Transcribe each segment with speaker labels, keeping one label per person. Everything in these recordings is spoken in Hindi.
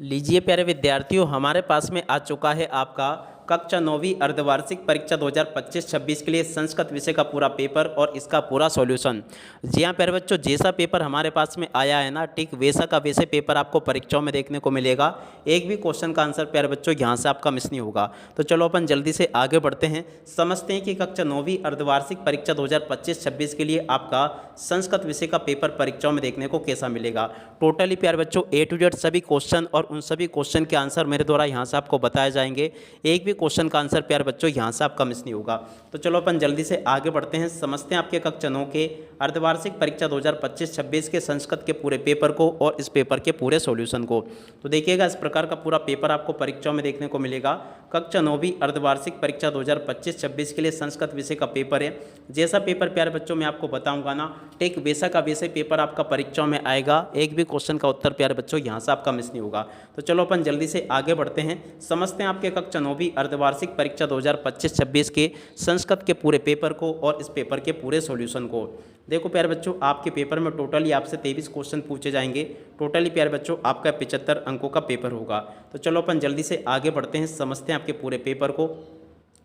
Speaker 1: लीजिए प्यारे विद्यार्थियों, हमारे पास में आ चुका है आपका कक्षा 9वीं अर्धवार्षिक परीक्षा 2025-26 के लिए संस्कृत विषय का पूरा पेपर और इसका पूरा सॉल्यूशन। जी हाँ प्यारे बच्चों, जैसा पेपर हमारे पास में आया है ना, ठीक वैसा का वैसे पेपर आपको परीक्षाओं में देखने को मिलेगा। एक भी क्वेश्चन का आंसर प्यारे बच्चों यहाँ से आपका मिस नहीं होगा। तो चलो अपन जल्दी से आगे बढ़ते हैं, समझते हैं कि कक्षा 9वीं अर्धवार्षिक परीक्षा 2025-26 के लिए आपका संस्कृत विषय का पेपर परीक्षाओं में देखने को कैसा मिलेगा। टोटली प्यारे बच्चों A to Z सभी क्वेश्चन और उन सभी क्वेश्चन के आंसर मेरे द्वारा यहाँ से आपको बताए जाएंगे। एक भी क्वेश्चन का आंसर प्यारे बच्चों यहाँ से आपका मिस नहीं होगा। तो चलो अपन जल्दी से आगे बढ़ते हैं, समझते हैं आपके कक्षा 9 के अर्धवार्षिक परीक्षा 2025-26 के संस्कृत के पूरे पेपर को और इस पेपर के पूरे सॉल्यूशन को। तो देखिएगा, इस प्रकार का पूरा पेपर आपको परीक्षाओं में देखने को मिलेगा। कक्षा 9वीं अर्धवार्षिक परीक्षा 2025-26 के लिए संस्कृत विषय का पेपर है। जैसा पेपर प्यारे बच्चों मैं आपको बताऊंगा ना, ठीक वैसा का वैसे पेपर आपका परीक्षाओं में आएगा। एक भी क्वेश्चन का उत्तर प्यारे बच्चों यहाँ से आपका मिस नहीं होगा। तो चलो अपन जल्दी से आगे बढ़ते हैं, समझते हैं आपके कक्षा 9वीं अर्धवार्षिक परीक्षा 2025-26 के संस्कृत के पूरे पेपर को और इस पेपर के पूरे सॉल्यूशन को। देखो प्यारे बच्चों, आपके पेपर में टोटली आपसे 23 क्वेश्चन पूछे जाएंगे। टोटली प्यारे बच्चों आपका 75 अंकों का पेपर होगा। तो चलो अपन जल्दी से आगे बढ़ते हैं, समझते हैं आपके पूरे पेपर को।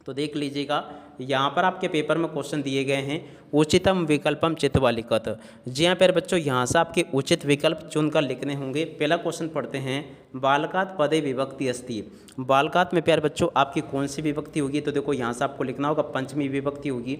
Speaker 1: तो देख लीजिएगा, यहाँ पर आपके पेपर में क्वेश्चन दिए गए हैं, उचितम विकल्पम चित्वा लिखत। जी हाँ प्यारे बच्चों, यहाँ से आपके उचित विकल्प चुनकर लिखने होंगे। पहला क्वेश्चन पढ़ते हैं, बालकात पदे विभक्ति अस्ति। बालकात में प्यारे बच्चों आपकी कौन सी विभक्ति होगी? तो देखो यहाँ से आपको लिखना होगा पंचमी विभक्ति होगी।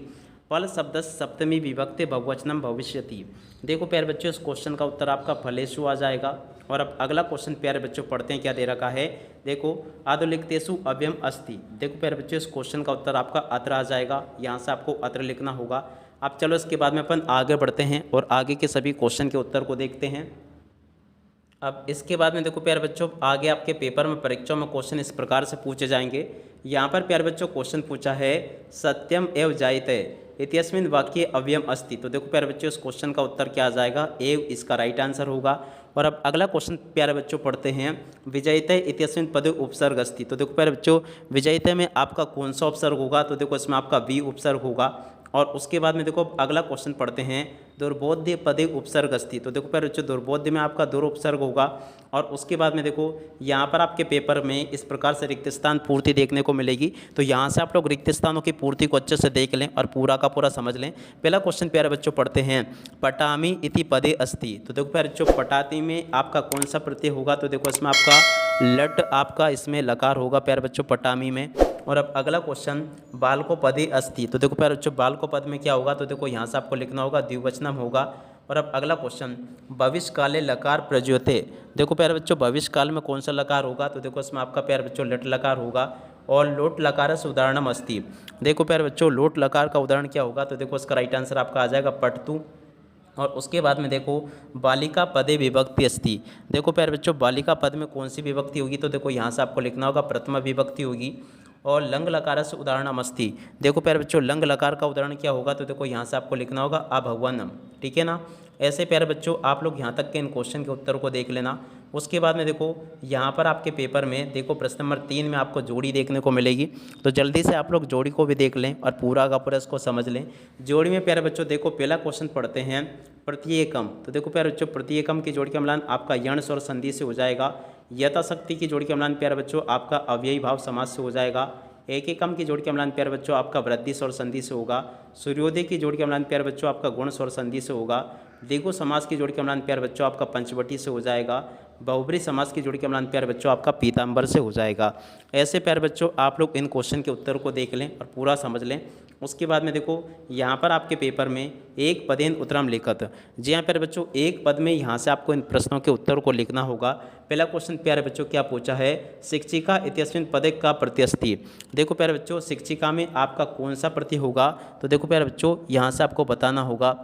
Speaker 1: फल शब्द सप्तमी विभक्ति बहुवचनम भविष्यति। देखो प्यारे बच्चों, इस क्वेश्चन का उत्तर आपका फलेषु आ जाएगा। और अब अगला क्वेश्चन प्यारे बच्चों पढ़ते हैं, क्या दे रखा है। देखो आदुलिखतेषु अव्ययम अस्ति। देखो प्यारे बच्चों, इस क्वेश्चन का उत्तर आपका अत्र आ जाएगा। यहाँ से आपको अत्र लिखना होगा। अब चलो इसके बाद में अपन आगे बढ़ते हैं और आगे के सभी क्वेश्चन के उत्तर को देखते हैं। अब इसके बाद में देखो प्यारे बच्चों, आगे आपके पेपर में परीक्षाओं में क्वेश्चन इस प्रकार से पूछे जाएंगे। यहाँ पर प्यारे बच्चों क्वेश्चन पूछा है, सत्यम एव जायते इत्यस्मिन् वाक्ये अव्ययम अस्ति। तो देखो प्यारे बच्चों, इस क्वेश्चन का उत्तर क्या आ जाएगा, एव इसका राइट आंसर होगा। और अब अगला क्वेश्चन प्यारे बच्चों पढ़ते हैं, विजयते इत्यस्मिन् पदे उपसर्ग अस्ति। तो देखो प्यारे बच्चों, विजयते में आपका कौन सा उपसर्ग होगा? तो देखो इसमें आपका वी उपसर्ग होगा। और उसके बाद में देखो अगला क्वेश्चन पढ़ते हैं, दुर्बोध्य पदे उपसर्ग अस्ति। तो देखो प्यारे बच्चों, दुर्बोध्य में आपका दुर उपसर्ग होगा। और उसके बाद में देखो यहाँ पर आपके पेपर में इस प्रकार से रिक्त स्थान पूर्ति देखने को मिलेगी। तो यहाँ से आप लोग रिक्त स्थानों की पूर्ति को अच्छे से देख लें और पूरा का पूरा समझ लें। पहला क्वेश्चन प्यारे बच्चों पढ़ते हैं, पटामी इति पदे अस्ति। तो देखो प्यारे बच्चों, पटाती में आपका कौन सा प्रत्यय होगा? तो देखो इसमें आपका लट आपका इसमें लकार होगा प्यारे बच्चों पटामी में। और अब अगला क्वेश्चन, बाल को पदे अस्ति। तो देखो प्यारे बच्चों, बाल को पद में क्या होगा? तो देखो यहाँ से आपको लिखना होगा द्विवचनम होगा। और अब अगला क्वेश्चन, भविष्य काले लकार प्रज्योते। देखो प्यारे बच्चों, भविष्य काल में कौन सा लकार होगा? तो देखो इसमें आपका प्यारे बच्चों लट लकार होगा। और लोट लकार से उदाहरणम अस्ति। देखो प्यारे बच्चों, लोट लकार का उदाहरण क्या होगा? तो देखो इसका राइट आंसर आपका आ जाएगा पठतु। और उसके बाद में देखो बालिका पदे विभक्ति अस्ति। देखो प्यारे बच्चों, बालिका पद में कौन सी विभक्ति होगी? तो देखो यहाँ से आपको लिखना होगा प्रथमा विभक्ति होगी। और लंग लकार से उदाहरणम अस्ति। देखो प्यारे बच्चों, लंग लकार का उदाहरण क्या होगा? तो देखो यहाँ से आपको लिखना होगा अभवनम। ठीक है ना। ऐसे प्यारे बच्चों आप लोग यहाँ तक के इन क्वेश्चन के उत्तर को देख लेना। उसके बाद में देखो यहाँ पर आपके पेपर में देखो प्रश्न नंबर 3 में आपको जोड़ी देखने को मिलेगी। तो जल्दी से आप लोग जोड़ी को भी देख लें और पूरा का पूरा इसको समझ लें। जोड़ी में प्यारे बच्चों देखो पहला क्वेश्चन पढ़ते हैं, प्रत्येकम। तो देखो प्यारे बच्चों, प्रत्येकम की जोड़ी का मिलान आपका यण स्वर संधि से हो जाएगा। यथाशक्ति की जोड़ी का मिलान प्यारे बच्चों आपका अव्ययी भाव समास से हो जाएगा। एक एकम की जोड़ी का मिलान प्यारे बच्चों आपका वृद्धि स्वर संधि से होगा। सूर्योदय की जोड़ी का मिलान प्यारे बच्चों आपका गुण स्वर संधि से होगा। द्विगु समास की जोड़ी का मिलान प्यारे बच्चों आपका पंचवटी से हो जाएगा। बहुब्री समास की जोड़ी का मिलान प्यारे बच्चों आपका पीताम्बर से हो जाएगा। ऐसे प्यारे बच्चों आप लोग इन क्वेश्चन के उत्तर को देख लें और पूरा समझ लें। उसके बाद में देखो यहाँ पर आपके पेपर में एक पदेन उत्तरम लिखत। जी हाँ प्यारे बच्चों, एक पद में यहाँ से आपको इन प्रश्नों के उत्तर को लिखना होगा। पहला क्वेश्चन प्यारे बच्चों क्या पूछा है, शिक्षिका इत्यस्मिन् पदे का प्रत्यय अस्ति। देखो प्यारे बच्चों, शिक्षिका में आपका कौन सा प्रत्यय होगा? तो देखो प्यारे बच्चों, यहाँ से आपको बताना होगा।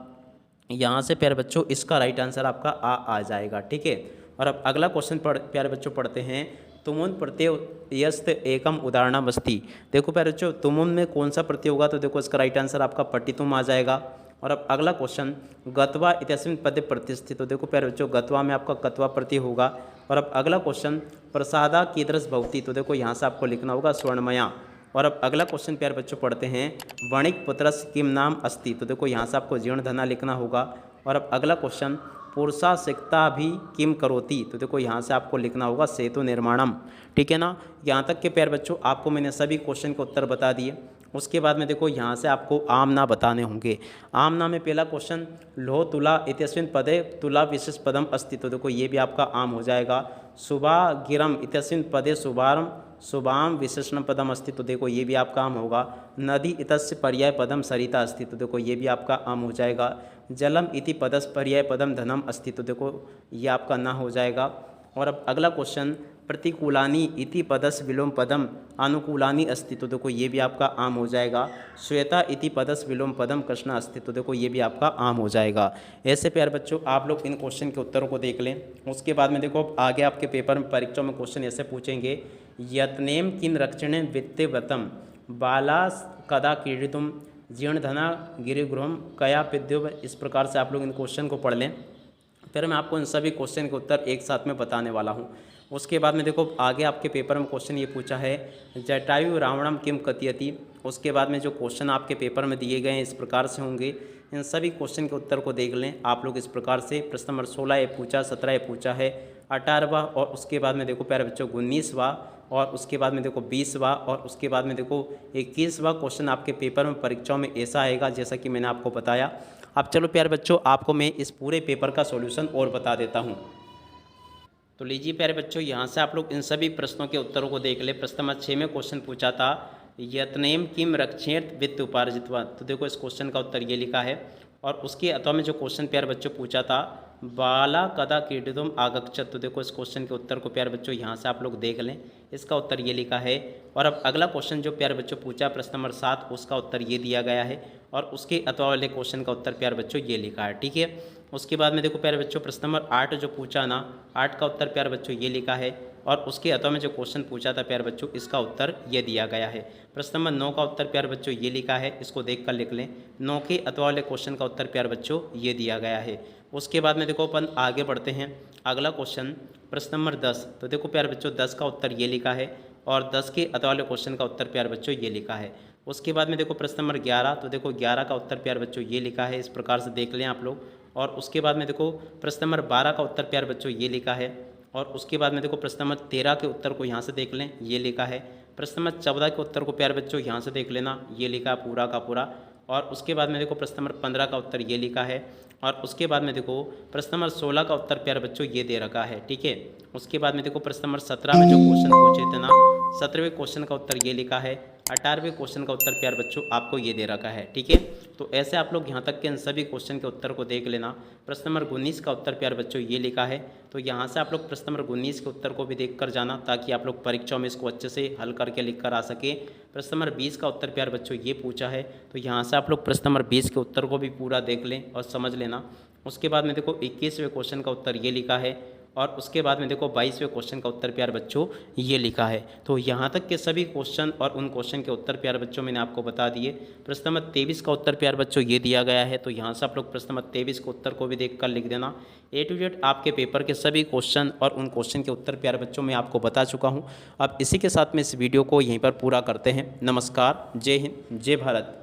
Speaker 1: यहाँ से प्यारे बच्चों इसका राइट आंसर आपका आ जाएगा। ठीक है। और अब अगला क्वेश्चन प्यारे बच्चों पढ़ते हैं, तुमुन प्रत्यय यस्त एकम उदाहरणम अस्ति। देखो प्यारे बच्चों, तुमुन में कौन सा प्रत्यय होगा? तो देखो इसका राइट आंसर आपका पठितुम आ जाएगा। और अब अगला क्वेश्चन, गत्वा इत्यस्मिन् पदे प्रतिष्ठित। तो देखो प्यारे बच्चों, गत्वा में आपका कत्वा प्रत्यय होगा। और अब अगला क्वेश्चन, प्रसादा कीदृश भवति। तो देखो यहाँ से आपको लिखना होगा स्वर्णमया। और अब अगला क्वेश्चन प्यारे बच्चों पढ़ते हैं, वणिक पुत्रस्य किम नाम अस्ति। तो देखो यहाँ से आपको जीर्ण धना लिखना होगा। और अब अगला क्वेश्चन, पुरुषासिक्ता भी किम करोति, तो देखो यहाँ से आपको लिखना होगा सेतु निर्माणम। ठीक है ना। यहाँ तक के प्यारे बच्चों आपको मैंने सभी क्वेश्चन के उत्तर बता दिए। उसके बाद में देखो यहाँ से आपको आमना बताने होंगे। आमना में पहला क्वेश्चन लोह तुला इत्यस्मिन् पदे तुला विशेष पदम अस्ति, तो देखो ये भी आपका आम हो जाएगा। शुभा गिरम इत्यस्मिन् पदे शुभारम शुभाम विशेषण पदम अस्ति, तो देखो ये भी आपका आम होगा। नदी इतस्य पर्याय पदम सरिता अस्ति, तो देखो ये भी आपका आम हो जाएगा। जलम इति पदस पर्याय पदम धनम अस्ति, तो देखो ये आपका ना हो जाएगा। और अब अगला क्वेश्चन प्रतिकूलानी इति पदस विलोम पदम अनुकूलानी अस्ति, तो देखो ये भी आपका आम हो जाएगा। श्वेता इति पदस विलोम पदम कृष्ण अस्ति, तो देखो ये भी आपका आम हो जाएगा। ऐसे प्यारे बच्चों आप लोग इन क्वेश्चन के उत्तरों को देख लें। उसके बाद में देखो आगे आपके पेपर में परीक्षा में क्वेश्चन ऐसे पूछेंगे, यत्नेम किन रक्षणे वित्तव्रतम बाला कदा क्रीडितुम जीर्णधना गिरिगृहम कया पिद्युव, इस प्रकार से आप लोग इन क्वेश्चन को पढ़ लें। फिर मैं आपको इन सभी क्वेश्चन के उत्तर एक साथ में बताने वाला हूँ। उसके बाद में देखो आगे आपके पेपर में क्वेश्चन ये पूछा है, जटायु रावणम किम कथयति। उसके बाद में जो क्वेश्चन आपके पेपर में दिए गए हैं इस प्रकार से होंगे। इन सभी क्वेश्चन के उत्तर को देख लें आप लोग इस प्रकार से। प्रश्न नंबर 16 ये पूछा, 17 ये पूछा है, 18वां और उसके बाद में देखो प्यारे बच्चों 19वां और उसके बाद में देखो 20वां और उसके बाद में देखो 21वां क्वेश्चन आपके पेपर में परीक्षाओं में ऐसा आएगा जैसा कि मैंने आपको बताया। अब चलो प्यारे बच्चों आपको मैं इस पूरे पेपर का सॉल्यूशन और बता देता हूँ। तो लीजिए प्यारे बच्चों यहाँ से आप लोग इन सभी प्रश्नों के उत्तरों को देख ले। प्रश्न नंबर 6 में क्वेश्चन पूछा था, यत्नेम किम रक्षेत वित्त उपार्जितवा, तो देखो इस क्वेश्चन का उत्तर ये लिखा है। और उसके अथवा में जो क्वेश्चन प्यारे बच्चों पूछा था, बाला कदा क्रीडितुम आगच्छत, तो देखो इस क्वेश्चन के उत्तर को प्यारे बच्चों यहाँ से आप लोग देख लें। इसका उत्तर ये लिखा है। और अब अगला क्वेश्चन जो प्यारे बच्चों पूछा प्रश्न नंबर 7 उसका उत्तर ये दिया गया है और उसके अथवा वाले क्वेश्चन का उत्तर प्यारे बच्चों ये लिखा है। ठीक है। उसके बाद में देखो प्यारे बच्चों प्रश्न नंबर 8 जो पूछा ना, 8 का उत्तर प्यारे बच्चों ये लिखा है और उसके अथवा में जो क्वेश्चन पूछा था प्यारे बच्चों इसका उत्तर ये दिया गया है। प्रश्न नंबर 9 का उत्तर प्यारे बच्चों ये लिखा है, इसको देख कर लिख लें। 9 के अथवा वाले क्वेश्चन का उत्तर प्यारे बच्चों ये दिया गया है। उसके बाद में देखो अपन आगे बढ़ते हैं। अगला क्वेश्चन प्रश्न नंबर 10, तो देखो प्यारे बच्चों 10 का उत्तर ये लिखा है और 10 के अथवा वाले क्वेश्चन का उत्तर प्यारे बच्चों ये लिखा है। उसके बाद में देखो प्रश्न नंबर 11, तो देखो 11 का उत्तर प्यारे बच्चों ये लिखा है, इस प्रकार से देख लें आप लोग। और उसके बाद में देखो प्रश्न नंबर 12 का उत्तर प्यारे बच्चों ये लिखा है और उसके बाद में देखो प्रश्न नंबर 13 के उत्तर को यहाँ से देख लें, ये लिखा है। प्रश्न नंबर 14 के उत्तर को प्यारे बच्चों यहाँ से देख लेना, ये लिखा पूरा का पूरा। और उसके बाद में देखो प्रश्न नंबर 15 का उत्तर ये लिखा है और उसके बाद में देखो प्रश्न नंबर 16 का उत्तर प्यारे बच्चों ये दे रखा है। ठीक है। उसके बाद में देखो प्रश्न नंबर 17 में जो क्वेश्चन पूछे थे ना, 17वें क्वेश्चन का उत्तर ये लिखा है। 18वें क्वेश्चन का उत्तर प्यारे बच्चों आपको ये दे रखा है। ठीक है। तो ऐसे आप लोग यहाँ तक के इन सभी क्वेश्चन के उत्तर को देख लेना। प्रश्न नंबर 19 का उत्तर प्यारे बच्चों ये लिखा है, तो यहाँ से आप लोग प्रश्न नंबर 19 के उत्तर को भी देख कर जाना ताकि आप लोग परीक्षाओं में इसको अच्छे से हल करके लिख कर आ सके। प्रश्न नंबर 20 का उत्तर प्यारे बच्चों ये पूछा है, तो यहाँ से आप लोग प्रश्न नंबर 20 के उत्तर को भी पूरा देख लें और समझ लेना। उसके बाद में देखो 21वें क्वेश्चन का उत्तर ये लिखा है और उसके बाद में देखो 22वें क्वेश्चन का उत्तर प्यारे बच्चों ये लिखा है। तो यहाँ तक के सभी क्वेश्चन और उन क्वेश्चन के उत्तर प्यारे बच्चों मैंने आपको बता दिए। प्रश्न नंबर 23 का उत्तर प्यारे बच्चों ये दिया गया है, तो यहाँ से आप लोग प्रश्न नंबर 23 के उत्तर को भी देख कर लिख देना। A to Z आपके पेपर के सभी क्वेश्चन और उन क्वेश्चन के उत्तर प्यारे बच्चों मैं आपको बता चुका हूँ। अब इसी के साथ में इस वीडियो को यहीं पर पूरा करते हैं। नमस्कार, जय हिंद, जय भारत।